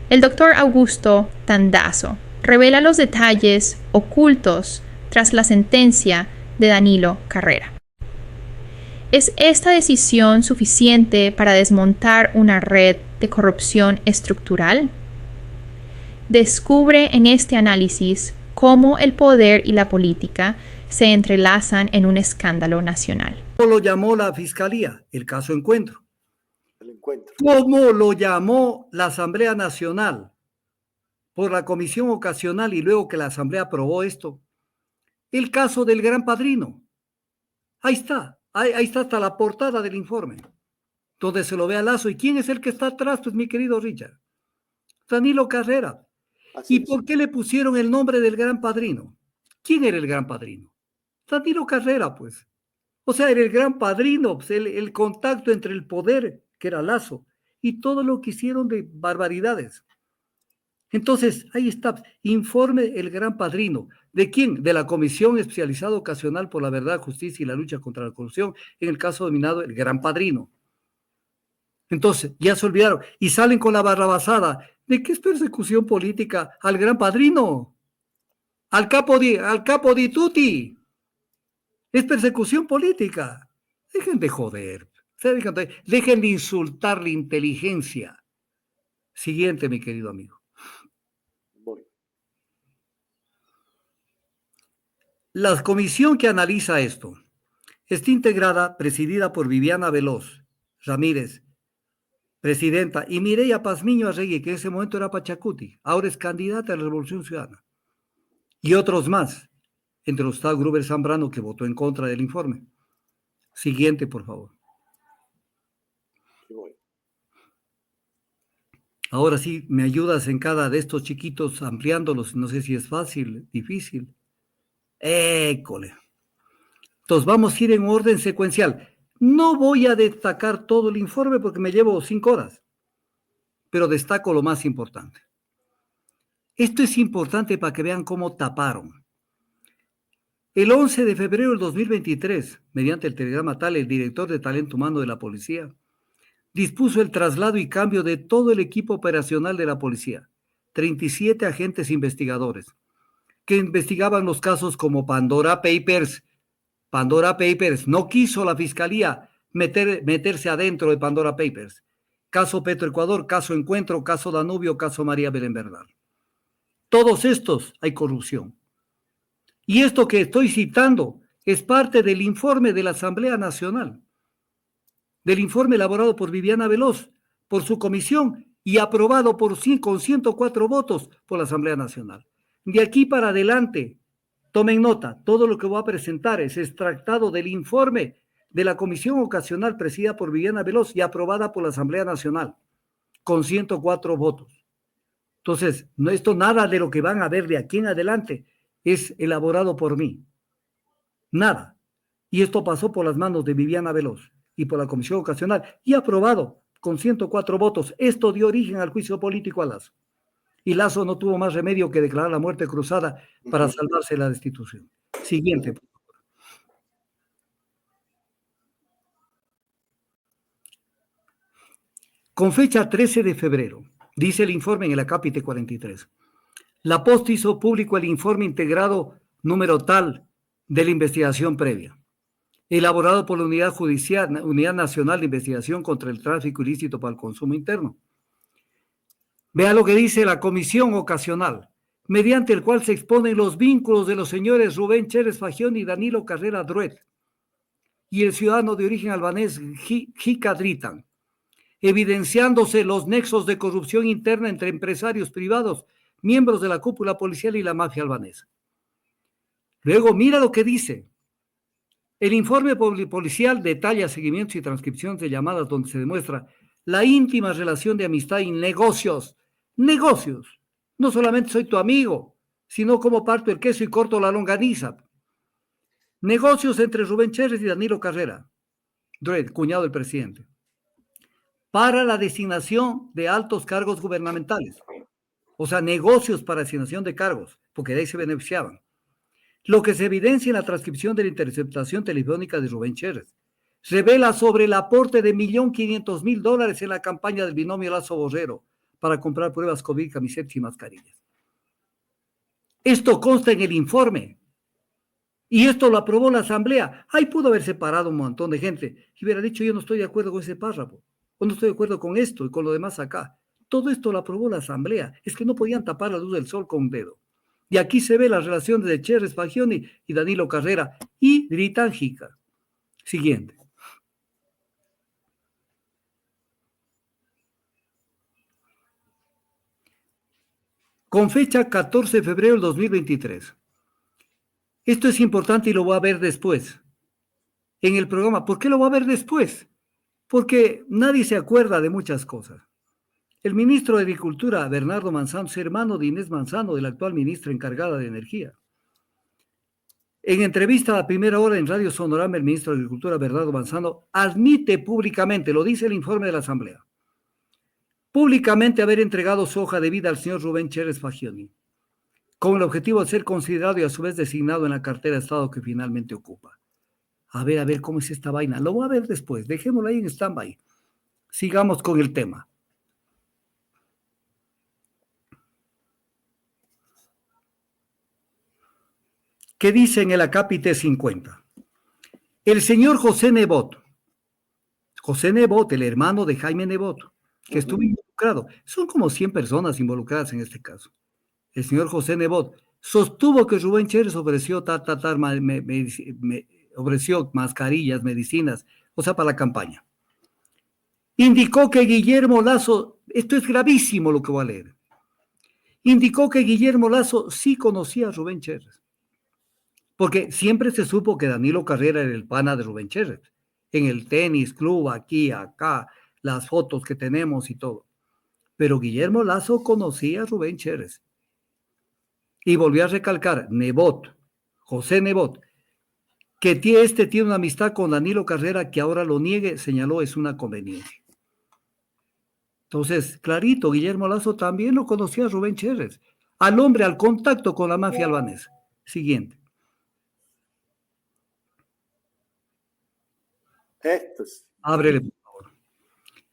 El doctor Augusto Tandazo revela los detalles ocultos tras la sentencia de Danilo Carrera. ¿Es esta decisión suficiente para desmontar una red de corrupción estructural? Descubre en este análisis cómo el poder y la política se entrelazan en un escándalo nacional. ¿Cómo lo llamó la Fiscalía? El caso Encuentro. El encuentro. ¿Cómo lo llamó la Asamblea Nacional? Por la comisión ocasional y luego que la Asamblea aprobó esto. El caso del Gran Padrino. Ahí está hasta la portada del informe, donde se lo ve a Lazo. ¿Y quién es el que está atrás? Pues mi querido Richard, Danilo Carrera. ¿Y por qué le pusieron el nombre del Gran Padrino? ¿Quién era el Gran Padrino? Danilo Carrera, pues. O sea, era el Gran Padrino, pues, el contacto entre el poder, que era Lazo, y todo lo que hicieron de barbaridades. Entonces, ahí está, informe el Gran Padrino. ¿De quién? De la Comisión Especializada Ocasional por la Verdad, Justicia y la Lucha contra la Corrupción, en el caso denominado el Gran Padrino. Entonces, ya se olvidaron y salen con la barrabasada de que es persecución política al Gran Padrino, al capo di tutti. Es persecución política. Dejen de joder, dejen de insultar la inteligencia. Siguiente, mi querido amigo. La comisión que analiza esto está integrada, presidida por Viviana Veloz Ramírez, presidenta, y Mireya Pazmiño Arregui, que en ese momento era Pachacuti, ahora es candidata a la Revolución Ciudadana, y otros más, entre los está Gruber Zambrano, que votó en contra del informe. Siguiente, por favor. Ahora sí, me ayudas en cada de estos chiquitos ampliándolos, no sé si es fácil, difícil. École. Entonces vamos a ir en orden secuencial. No voy a destacar todo el informe porque me llevo 5 horas, pero destaco lo más importante. Esto es importante para que vean cómo taparon. El 11 de febrero del 2023, mediante el telegrama tal, el director de talento humano de la policía dispuso el traslado y cambio de todo el equipo operacional de la policía, 37 agentes investigadores, que investigaban los casos como Pandora Papers. Pandora Papers, no quiso la fiscalía meterse adentro de Pandora Papers. Caso Petroecuador, caso Encuentro, caso Danubio, caso María Belén Bernal. Todos estos hay corrupción. Y esto que estoy citando es parte del informe de la Asamblea Nacional, del informe elaborado por Viviana Veloz, por su comisión y aprobado con 104 votos por la Asamblea Nacional. De aquí para adelante, tomen nota, todo lo que voy a presentar es extractado del informe de la comisión ocasional presidida por Viviana Veloz y aprobada por la Asamblea Nacional, con 104 votos. Entonces, esto nada de lo que van a ver de aquí en adelante es elaborado por mí. Nada. Y esto pasó por las manos de Viviana Veloz y por la comisión ocasional y aprobado con 104 votos. Esto dio origen al juicio político a Lazo. Y Lazo no tuvo más remedio que declarar la muerte cruzada para salvarse la destitución. Siguiente. Con fecha 13 de febrero, dice el informe en el acápite 43, la Post hizo público el informe integrado número tal de la investigación previa, elaborado por la Unidad Nacional de Investigación contra el Tráfico Ilícito para el Consumo Interno. Vea lo que dice la comisión ocasional, mediante el cual se exponen los vínculos de los señores Rubén Chérez Fagión y Danilo Carrera Druet y el ciudadano de origen albanés Jika Dritan, evidenciándose los nexos de corrupción interna entre empresarios privados, miembros de la cúpula policial y la mafia albanesa. Luego, mira lo que dice. El informe policial detalla seguimientos y transcripciones de llamadas donde se demuestra la íntima relación de amistad y negocios. Negocios. No solamente soy tu amigo, sino como parto el queso y corto la longaniza. Negocios entre Rubén Chérez y Danilo Carrera, Druet, cuñado del presidente, para la designación de altos cargos gubernamentales. O sea, negocios para asignación de cargos, porque de ahí se beneficiaban. Lo que se evidencia en la transcripción de la interceptación telefónica de Rubén Chérez revela sobre el aporte de $1.500.000 en la campaña del binomio Lazo Borrero para comprar pruebas COVID, camisetas y mascarillas. Esto consta en el informe. Y esto lo aprobó la Asamblea. Ahí pudo haber separado un montón de gente y hubiera dicho, yo no estoy de acuerdo con ese párrafo, o no estoy de acuerdo con esto y con lo demás acá. Todo esto lo aprobó la Asamblea. Es que no podían tapar la luz del sol con un dedo. Y aquí se ve la relación de Cherres Fagioni y Danilo Carrera y Gritangica. Siguiente. Con fecha 14 de febrero del 2023. Esto es importante y lo voy a ver después en el programa. ¿Por qué lo voy a ver después? Porque nadie se acuerda de muchas cosas. El ministro de Agricultura, Bernardo Manzano, es hermano de Inés Manzano, de la actual ministra encargada de Energía. En entrevista a Primera Hora en Radio Sonorama, el ministro de Agricultura, Bernardo Manzano, admite públicamente, lo dice el informe de la Asamblea, públicamente haber entregado su hoja de vida al señor Rubén Cherres Fagioni, con el objetivo de ser considerado y a su vez designado en la cartera de Estado que finalmente ocupa. A ver, ¿cómo es esta vaina? Lo voy a ver después, dejémoslo ahí en stand-by. Sigamos con el tema. ¿Qué dice en el acápite 50? El señor José Nebot, el hermano de Jaime Nebot, que estuvo involucrado, son como 100 personas involucradas en este caso. El señor José Nebot sostuvo que Rubén Cherres ofreció ofreció mascarillas, medicinas, o sea, para la campaña. Indicó que Guillermo Lasso, esto es gravísimo lo que voy a leer, indicó que Guillermo Lasso sí conocía a Rubén Cherres, porque siempre se supo que Danilo Carrera era el pana de Rubén Cherres, en el tenis club, aquí, acá, las fotos que tenemos y todo. Pero Guillermo Lasso conocía a Rubén Cherres. Y volvió a recalcar, Nebot, José Nebot, que este tiene una amistad con Danilo Carrera, que ahora lo niegue, señaló, es una conveniencia. Entonces, clarito, Guillermo Lasso también lo conocía a Rubén Cherres, al hombre, al contacto con la mafia albanesa. Siguiente. Ábrele, por favor.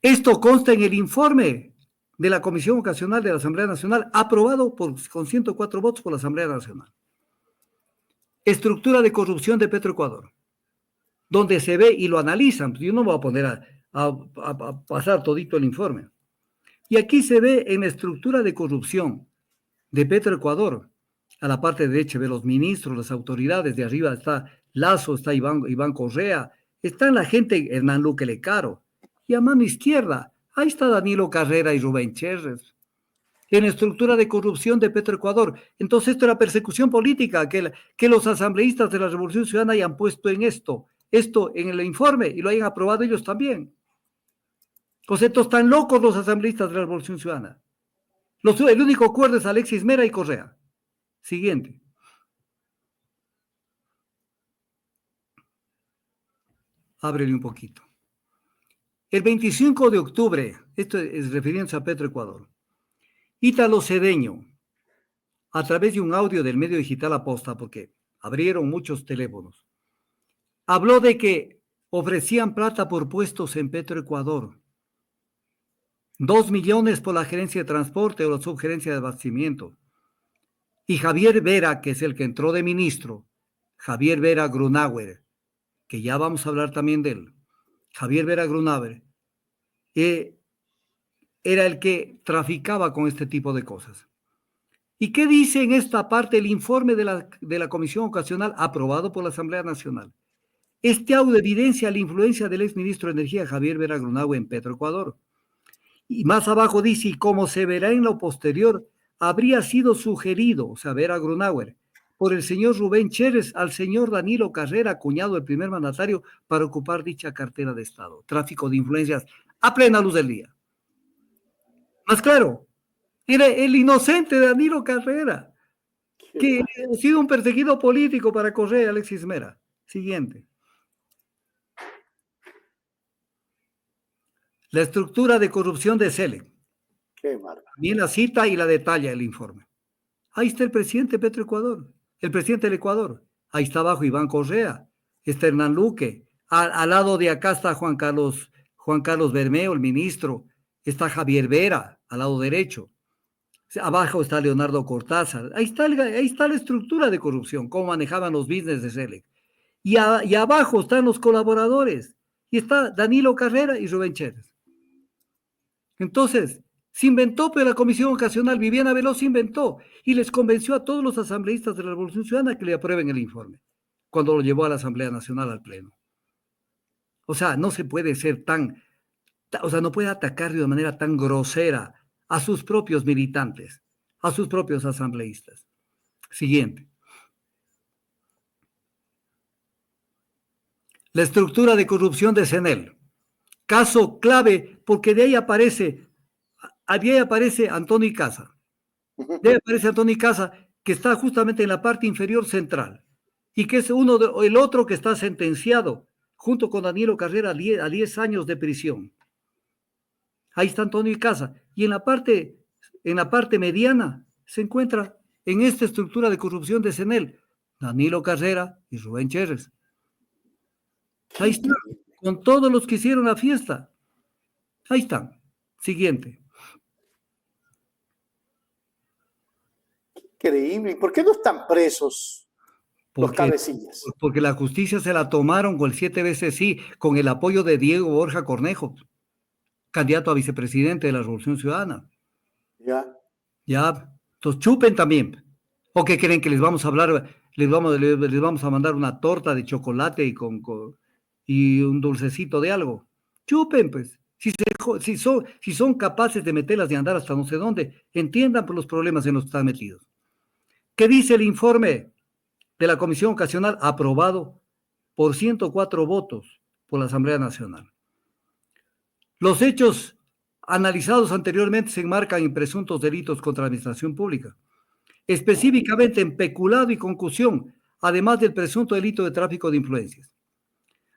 Esto consta en el informe de la Comisión Ocasional de la Asamblea Nacional, aprobado con 104 votos por la Asamblea Nacional. Estructura de corrupción de Petroecuador, donde se ve y lo analizan. Yo no me voy a poner a pasar todito el informe. Y aquí se ve en la estructura de corrupción de Petroecuador, a la parte derecha ve los ministros, las autoridades, de arriba está Lasso, está Iván Correa, está la gente Hernán Luque Lecaro, y a mano izquierda, ahí está Danilo Carrera y Rubén Cherres, en la estructura de corrupción de Petroecuador. Entonces esto era persecución política, que los asambleístas de la Revolución Ciudadana hayan puesto en esto en el informe, y lo hayan aprobado ellos también. Pues estos están locos los asambleístas de la Revolución Ciudadana. El único acuerdo es Alexis Mera y Correa. Siguiente. Ábrele un poquito. El 25 de octubre, esto es refiriéndose a Petroecuador, Ítalo Cedeño, a través de un audio del medio digital Aposta, porque abrieron muchos teléfonos, habló de que ofrecían plata por puestos en Petroecuador, 2 millones por la gerencia de transporte o la subgerencia de abastecimiento. Y Javier Vera, que es el que entró de ministro, Javier Vera Grunauer, que ya vamos a hablar también de él, Javier Vera Grunauer, era el que traficaba con este tipo de cosas. ¿Y qué dice en esta parte el informe de la Comisión Ocasional aprobado por la Asamblea Nacional? Este audio evidencia la influencia del exministro de Energía Javier Vera Grunauer en Petroecuador. Y más abajo dice, y como se verá en lo posterior, habría sido sugerido, o sea, Vera Grunauer, por el señor Rubén Cherres al señor Danilo Carrera, cuñado del primer mandatario, para ocupar dicha cartera de Estado. Tráfico de influencias a plena luz del día. Más claro, era el inocente Danilo Carrera, que ha sido un perseguido político para Correa, Alexis Mera. Siguiente. La estructura de corrupción de Selec. Bien la cita y la detalla el informe. Ahí está el presidente de Petroecuador, el presidente del Ecuador. Ahí está abajo Iván Correa, está Hernán Luque. Al lado de acá está Juan Carlos Bermeo, el ministro. está Javier Vera, al lado derecho. Abajo está Leonardo Cortázar. Ahí está la estructura de corrupción, cómo manejaban los business de Selec. Y abajo están los colaboradores. Y está Danilo Carrera y Rubén Chérez. Entonces, se inventó, pero la Comisión Ocasional, Viviana Veloz se inventó y les convenció a todos los asambleístas de la Revolución Ciudadana que le aprueben el informe, cuando lo llevó a la Asamblea Nacional al Pleno. O sea, no se puede ser no puede atacar de una manera tan grosera a sus propios militantes, a sus propios asambleístas. Siguiente. La estructura de corrupción de CENEL. Caso clave, porque de ahí aparece Antonio Icaza. De ahí aparece Antonio Icaza, que está justamente en la parte inferior central, y que es el otro que está sentenciado, junto con Danilo Carrera, a 10 años de prisión. Ahí está Antonio Icaza. Y en la parte mediana se encuentra en esta estructura de corrupción de CENEL, Danilo Carrera y Rubén Chérez. Ahí está, con todos los que hicieron la fiesta. Ahí están. Siguiente. Increíble. ¿Y por qué no están presos los cabecillas? Porque la justicia se la tomaron con el 7 veces sí, con el apoyo de Diego Borja Cornejo, candidato a vicepresidente de la Revolución Ciudadana. Ya. Entonces chupen también. ¿O qué creen que les vamos a hablar? Les vamos a mandar una torta de chocolate y un dulcecito de algo. Chupen, pues. Si son capaces de meterlas y andar hasta no sé dónde, entiendan por los problemas en los que están metidos. ¿Qué dice el informe de la Comisión Ocasional aprobado por 104 votos por la Asamblea Nacional? Los hechos analizados anteriormente se enmarcan en presuntos delitos contra la administración pública, específicamente en peculado y concusión, además del presunto delito de tráfico de influencias.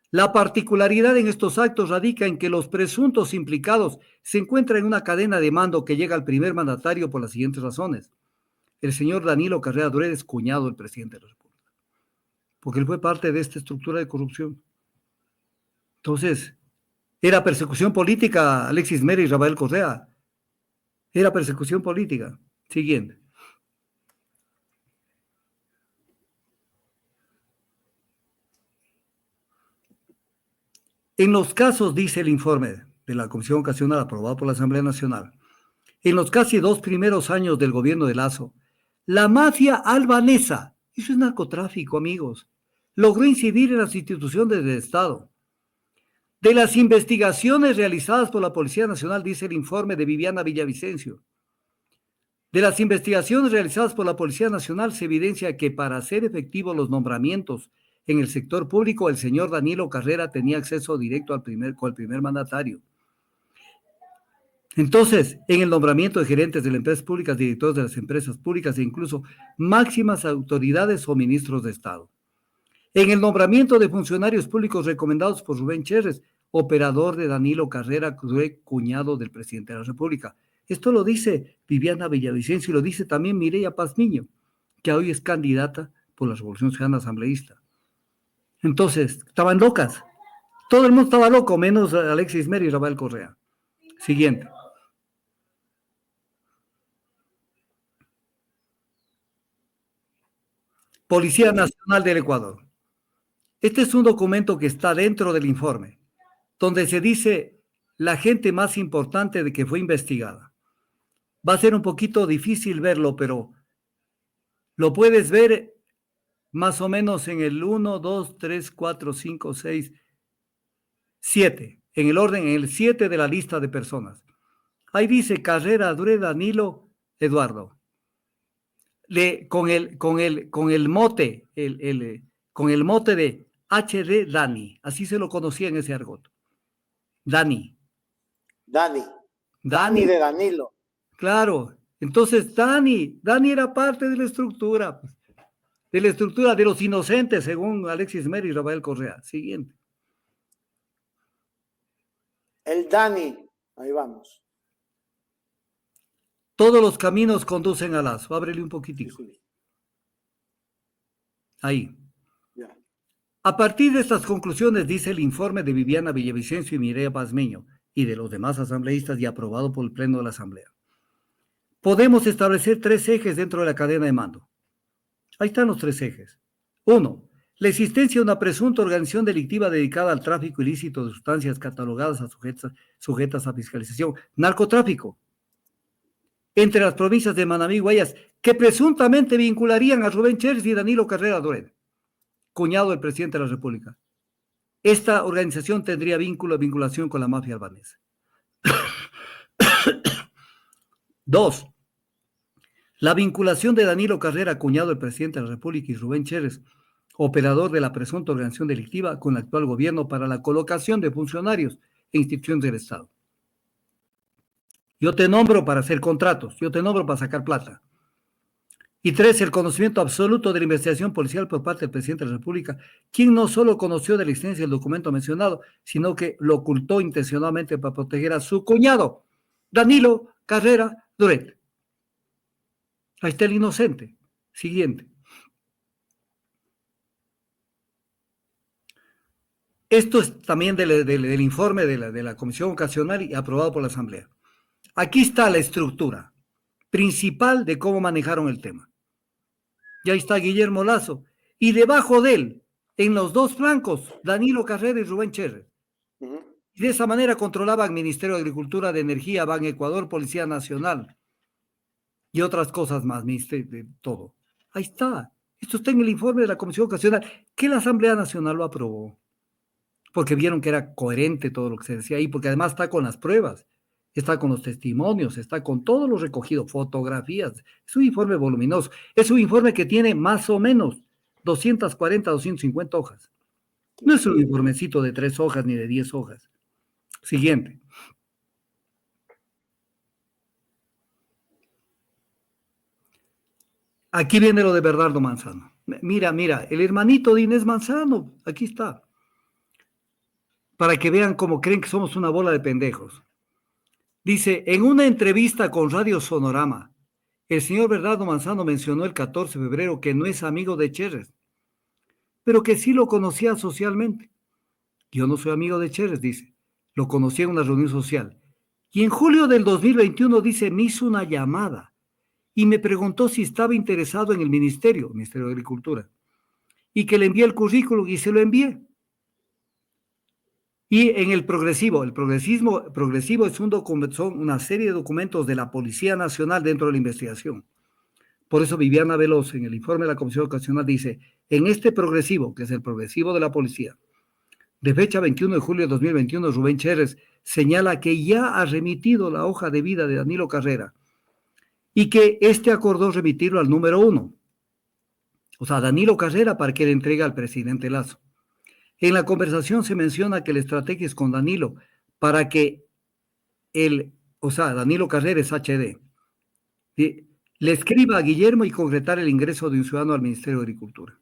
La particularidad en estos actos radica en que los presuntos implicados se encuentran en una cadena de mando que llega al primer mandatario por las siguientes razones. El señor Danilo Carrera Dureda es cuñado del presidente de la República, porque él fue parte de esta estructura de corrupción. Entonces, era persecución política Alexis Mera y Rafael Correa. Era persecución política. Siguiente. En los casos, dice el informe de la Comisión Ocasional aprobado por la Asamblea Nacional, en los casi 2 primeros años del gobierno de Lazo, la mafia albanesa, eso es narcotráfico, amigos, logró incidir en las instituciones del Estado. De las investigaciones realizadas por la Policía Nacional, dice el informe de Viviana Villavicencio, de las investigaciones realizadas por la Policía Nacional se evidencia que para hacer efectivos los nombramientos en el sector público, el señor Danilo Carrera tenía acceso directo con el primer mandatario. Entonces, en el nombramiento de gerentes de las empresas públicas, directores de las empresas públicas e incluso máximas autoridades o ministros de Estado. En el nombramiento de funcionarios públicos recomendados por Rubén Chérez, operador de Danilo Carrera, cuñado del presidente de la República. Esto lo dice Viviana Villavicencio y lo dice también Mireya Pazmiño, que hoy es candidata por la Revolución Ciudadana asambleísta. Entonces, estaban locas. Todo el mundo estaba loco, menos Alexis Mera y Rafael Correa. Siguiente. Policía Nacional del Ecuador. Este es un documento que está dentro del informe, donde se dice la gente más importante de que fue investigada. Va a ser un poquito difícil verlo, pero lo puedes ver más o menos en el 1, 2, 3, 4, 5, 6, 7, en el orden, en el 7 de la lista de personas. Ahí dice Carrera, Dureda, Danilo, Eduardo. Con el mote de HD Dani, así se lo conocía en ese argot. Dani de Danilo. Claro, entonces Dani era parte de la estructura de los inocentes, según Alexis Mera y Rafael Correa. Siguiente. El Dani, ahí vamos. Todos los caminos conducen a Lazo. Ábrele un poquitico. Sí. Ahí. Ya. A partir de estas conclusiones, dice el informe de Viviana Villavicencio y Mireya Pazmiño, y de los demás asambleístas y aprobado por el Pleno de la Asamblea. Podemos establecer 3 ejes dentro de la cadena de mando. Ahí están los 3 ejes. 1. La existencia de una presunta organización delictiva dedicada al tráfico ilícito de sustancias catalogadas a sujetas a fiscalización. Narcotráfico. Entre las provincias de Manabí y Guayas, que presuntamente vincularían a Rubén Chérez y Danilo Carrera Doret, cuñado del presidente de la República. Esta organización tendría vinculación con la mafia albanesa. 2. La vinculación de Danilo Carrera, cuñado del presidente de la República, y Rubén Chérez, operador de la presunta organización delictiva, con el actual gobierno para la colocación de funcionarios e instituciones del Estado. Yo te nombro para hacer contratos, yo te nombro para sacar plata. Y 3, el conocimiento absoluto de la investigación policial por parte del presidente de la República, quien no solo conoció de la existencia del documento mencionado, sino que lo ocultó intencionalmente para proteger a su cuñado, Danilo Carrera Doret. Ahí está el inocente. Siguiente. Esto es también del informe de la Comisión Ocasional y aprobado por la Asamblea. Aquí está la estructura principal de cómo manejaron el tema. Y ahí está Guillermo Lazo. Y debajo de él, en los 2 flancos, Danilo Carrera y Rubén Chérez. Y de esa manera controlaban Ministerio de Agricultura, de Energía, Ban Ecuador, Policía Nacional y otras cosas más, de todo. Ahí está. Esto está en el informe de la Comisión Ocasional, que la Asamblea Nacional lo aprobó, porque vieron que era coherente todo lo que se decía ahí, porque además está con las pruebas, está con los testimonios, está con todo lo recogido, fotografías. Es un informe voluminoso. Es un informe que tiene más o menos 240, 250 hojas. No es un informecito de 3 hojas ni de 10 hojas. Siguiente. Aquí viene lo de Bernardo Manzano. Mira, el hermanito de Inés Manzano, aquí está. Para que vean cómo creen que somos una bola de pendejos. Dice, en una entrevista con Radio Sonorama, el señor Bernardo Manzano mencionó el 14 de febrero que no es amigo de Chérez, pero que sí lo conocía socialmente. Yo no soy amigo de Chérez, dice. Lo conocí en una reunión social. Y en julio del 2021, dice, me hizo una llamada y me preguntó si estaba interesado en el Ministerio de Agricultura, y que le envié el currículum y se lo envié. Y en el progresivo es son una serie de documentos de la Policía Nacional dentro de la investigación. Por eso Viviana Veloz, en el informe de la Comisión Ocasional, dice, en este progresivo, que es el progresivo de la policía, de fecha 21 de julio de 2021, Rubén Chérez señala que ya ha remitido la hoja de vida de Danilo Carrera y que éste acordó remitirlo al número 1, o sea, Danilo Carrera, para que le entregue al presidente Lazo. En la conversación se menciona que la estrategia es con Danilo para que Danilo Carrera es HD, le escriba a Guillermo y concretar el ingreso de un ciudadano al Ministerio de Agricultura.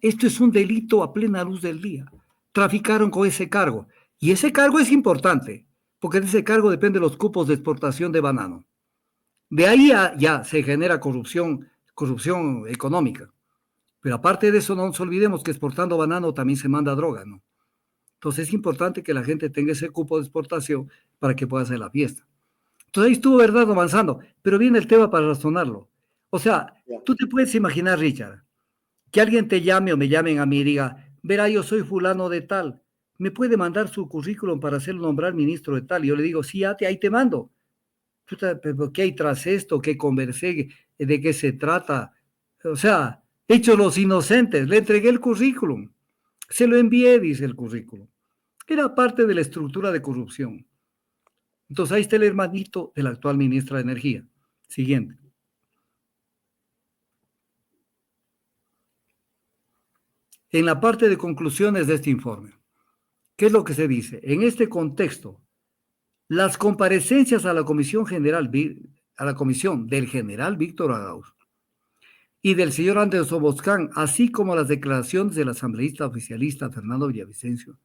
Esto es un delito a plena luz del día. Traficaron con ese cargo. Y ese cargo es importante, porque de ese cargo dependen los cupos de exportación de banano. De ahí ya se genera corrupción económica. Pero aparte de eso, no nos olvidemos que exportando banano también se manda droga, ¿no? Entonces es importante que la gente tenga ese cupo de exportación para que pueda hacer la fiesta. Entonces ahí estuvo Bernardo avanzando, pero viene el tema para razonarlo. O sea, tú te puedes imaginar, Richard, que alguien te llame o me llamen a mí y diga, verá, yo soy fulano de tal, ¿me puede mandar su currículum para hacerlo nombrar ministro de tal? Y yo le digo, sí, ahí te mando. ¿Pero qué hay tras esto? ¿Qué conversé? ¿De qué se trata? O sea, hechos los inocentes, le entregué el currículum. Se lo envié, dice el currículum. Era parte de la estructura de corrupción. Entonces ahí está el hermanito de la actual ministra de Energía. Siguiente. En la parte de conclusiones de este informe, ¿qué es lo que se dice? En este contexto, las comparecencias a la Comisión del general Víctor Arauz y del señor Anderson Boscán, así como las declaraciones del asambleísta oficialista Fernando Villavicencio,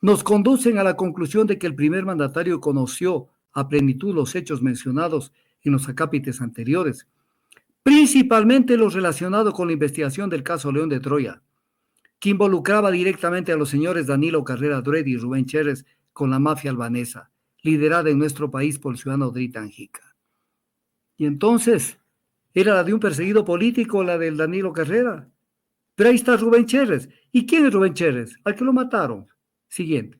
nos conducen a la conclusión de que el primer mandatario conoció a plenitud los hechos mencionados en los acápites anteriores, principalmente los relacionados con la investigación del caso León de Troya, que involucraba directamente a los señores Danilo Carrera Doret y Rubén Chérez con la mafia albanesa, liderada en nuestro país por el ciudadano Dritan Jica. Y entonces, ¿era la de un perseguido político, la del Danilo Carrera? Pero ahí está Rubén Cherres. ¿Y quién es Rubén Cherres? Al que lo mataron. Siguiente.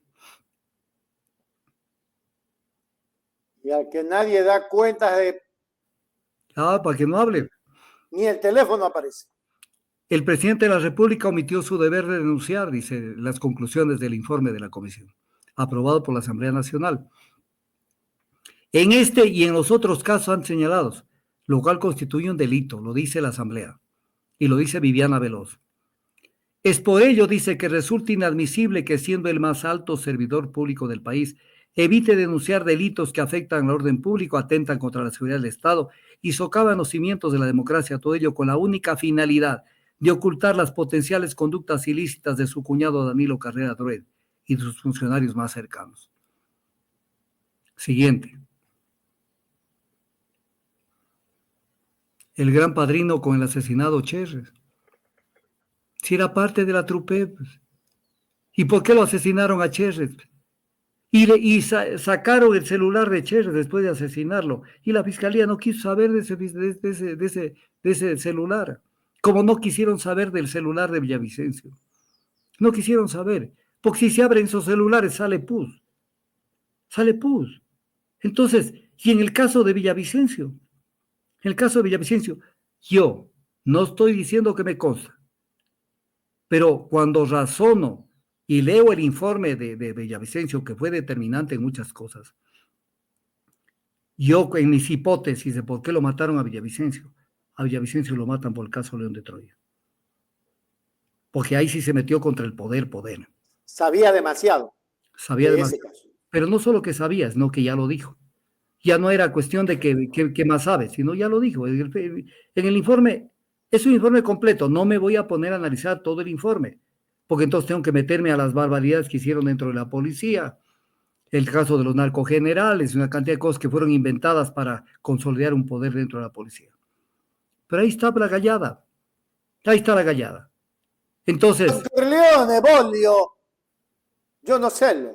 Y al que nadie da cuenta de... Para que no hable. Ni el teléfono aparece. El presidente de la República omitió su deber de denunciar, dice, las conclusiones del informe de la comisión, aprobado por la Asamblea Nacional. En este y en los otros casos han señalados, lo cual constituye un delito, lo dice la Asamblea, y lo dice Viviana Veloz. Es por ello, dice, que resulta inadmisible que siendo el más alto servidor público del país, evite denunciar delitos que afectan al orden público, atentan contra la seguridad del Estado y socavan los cimientos de la democracia, todo ello con la única finalidad de ocultar las potenciales conductas ilícitas de su cuñado Danilo Carrera Drued y de sus funcionarios más cercanos. Siguiente. El gran padrino con el asesinado Cherres. Si era parte de la trupe, pues. ¿Y por qué lo asesinaron a Cherres? Y sacaron el celular de Cherres después de asesinarlo. Y la fiscalía no quiso saber de ese celular. Como no quisieron saber del celular de Villavicencio. No quisieron saber. Porque si se abren esos celulares sale pus. Sale pus. Entonces, y en el caso de Villavicencio, yo no estoy diciendo que me consta, pero cuando razono y leo el informe de Villavicencio, que fue determinante en muchas cosas, yo en mis hipótesis de por qué lo mataron a Villavicencio lo matan por el caso León de Troya. Porque ahí sí se metió contra el poder. Sabía demasiado. Sabía demasiado. Pero no solo que sabía, sino que ya lo dijo. Ya no era cuestión de que más sabe, sino ya lo dijo. En el informe, es un informe completo, no me voy a poner a analizar todo el informe, porque entonces tengo que meterme a las barbaridades que hicieron dentro de la policía, el caso de los narcogenerales, una cantidad de cosas que fueron inventadas para consolidar un poder dentro de la policía. Pero ahí está la gallada. Entonces... Corleone, Bollio, yo no sé.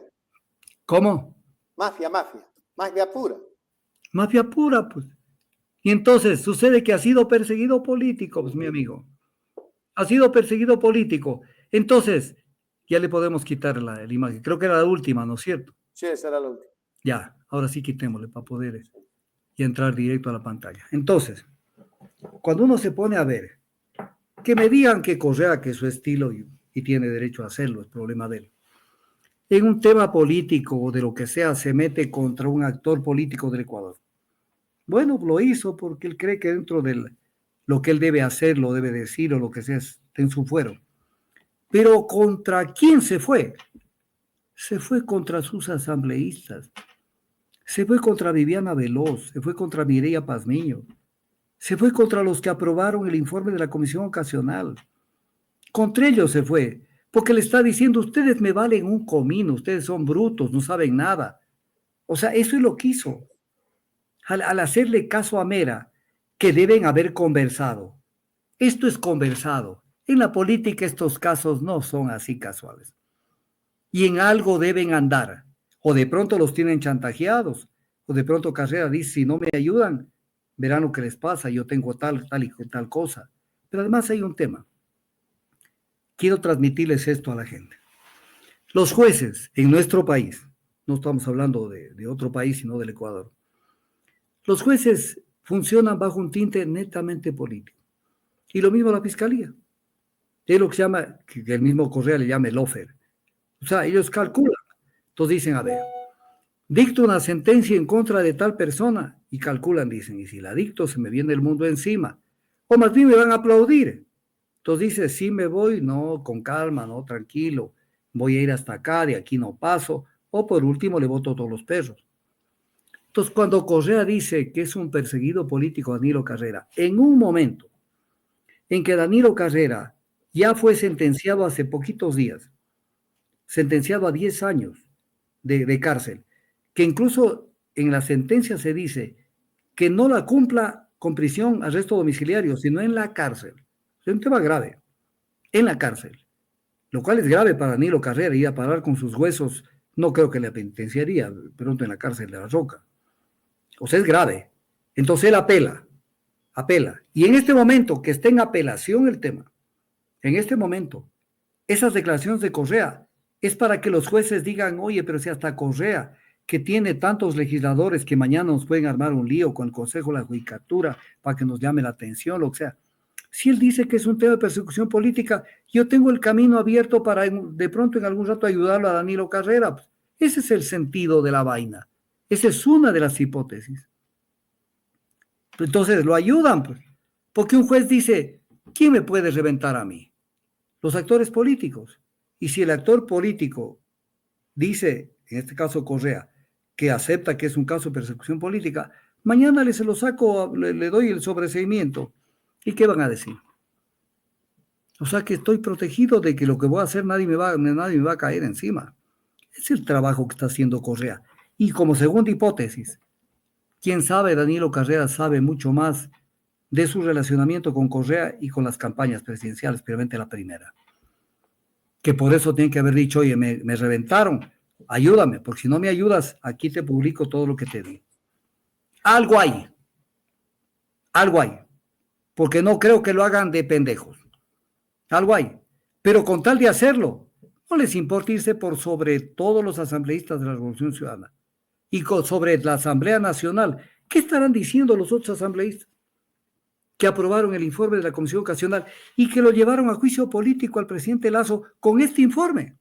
¿Cómo? Mafia pura. Mafia pura, pues. Y entonces sucede que ha sido perseguido político, pues, mi amigo. Ha sido perseguido político. Entonces, ya le podemos quitar la imagen. Creo que era la última, ¿no es cierto? Sí, esa era la última. Ya, ahora sí quitémosle para poder y entrar directo a la pantalla. Entonces, cuando uno se pone a ver, que me digan que Correa, que es su estilo y tiene derecho a hacerlo, es problema de él. En un tema político o de lo que sea, se mete contra un actor político del Ecuador. Bueno, lo hizo porque él cree que dentro de lo que él debe hacer, lo debe decir o lo que sea, está en su fuero. Pero ¿contra quién se fue? Se fue contra sus asambleístas. Se fue contra Viviana Veloz, se fue contra Mireya Pazmiño, se fue contra los que aprobaron el informe de la Comisión Ocasional. Contra ellos se fue. Porque le está diciendo, ustedes me valen un comino, ustedes son brutos, no saben nada. O sea, eso es lo que hizo. Al hacerle caso a Mera, que deben haber conversado. Esto es conversado. En la política estos casos no son así casuales. Y en algo deben andar. O de pronto los tienen chantajeados. O de pronto Carrera dice, si no me ayudan, verán lo que les pasa, yo tengo tal y tal cosa. Pero además hay un tema. Quiero transmitirles esto a la gente. Los jueces en nuestro país, no estamos hablando de otro país, sino del Ecuador, los jueces funcionan bajo un tinte netamente político. Y lo mismo la fiscalía. Es lo que se llama, que el mismo Correa le llama el lofer. O sea, ellos calculan. Entonces dicen, a ver, dicto una sentencia en contra de tal persona y calculan, dicen, y si la dicto se me viene el mundo encima. O más bien me van a aplaudir. Entonces dice, sí me voy, no, con calma, no, tranquilo, voy a ir hasta acá, de aquí no paso, o por último le boto todos los perros. Entonces cuando Correa dice que es un perseguido político Danilo Carrera, en un momento en que Danilo Carrera ya fue sentenciado hace poquitos días, sentenciado a 10 años de cárcel, que incluso en la sentencia se dice que no la cumpla con prisión, arresto domiciliario, sino en la cárcel. Es un tema grave, en la cárcel, lo cual es grave para Danilo Carrera, ir a parar con sus huesos no creo que le penitenciaría, pronto en la cárcel de La Roca. O sea, es grave. Entonces él apela. Y en este momento que está en apelación el tema, en este momento, esas declaraciones de Correa es para que los jueces digan, oye, pero si hasta Correa, que tiene tantos legisladores que mañana nos pueden armar un lío con el Consejo de la Judicatura para que nos llame la atención, lo que sea. Si él dice que es un tema de persecución política, yo tengo el camino abierto para de pronto en algún rato ayudarlo a Danilo Carrera. Pues, ese es el sentido de la vaina. Esa es una de las hipótesis. Entonces lo ayudan, pues, porque un juez dice, ¿quién me puede reventar a mí? Los actores políticos. Y si el actor político dice, en este caso Correa, que acepta que es un caso de persecución política, mañana se lo saco, le doy el sobreseimiento. ¿Y qué van a decir? O sea que estoy protegido de que lo que voy a hacer nadie me va a caer encima. Es el trabajo que está haciendo Correa. Y como segunda hipótesis, quién sabe, Danilo Carrera sabe mucho más de su relacionamiento con Correa y con las campañas presidenciales, especialmente la primera. Que por eso tiene que haber dicho, oye, me reventaron, ayúdame, porque si no me ayudas, aquí te publico todo lo que te di. Algo hay, porque no creo que lo hagan de pendejos. Algo hay, pero con tal de hacerlo, no les importa irse por sobre todos los asambleístas de la Revolución Ciudadana y sobre la Asamblea Nacional. ¿Qué estarán diciendo los otros asambleístas que aprobaron el informe de la Comisión Ocasional y que lo llevaron a juicio político al presidente Lasso con este informe?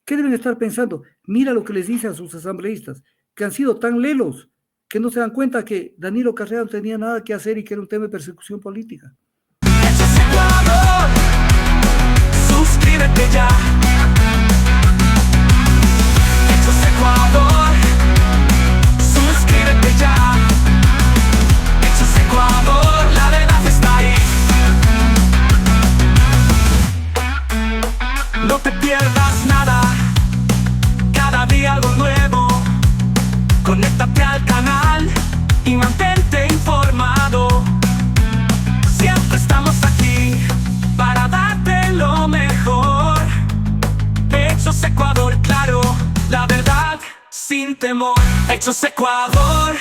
¿Qué deben estar pensando? Mira lo que les dice a sus asambleístas, que han sido tan lelos que no se dan cuenta que Danilo Carrera no tenía nada que hacer y que era un tema de persecución política. Suscríbete ya. Hechos Ecuador. Suscríbete ya. Hechos Ecuador. La verdad está ahí. No te pierdas nada. Cada día algo nuevo. Conéctate al canal y mantente informado. Siempre estamos aquí para darte lo mejor. Hechos Ecuador, claro, la verdad sin temor. Hechos Ecuador.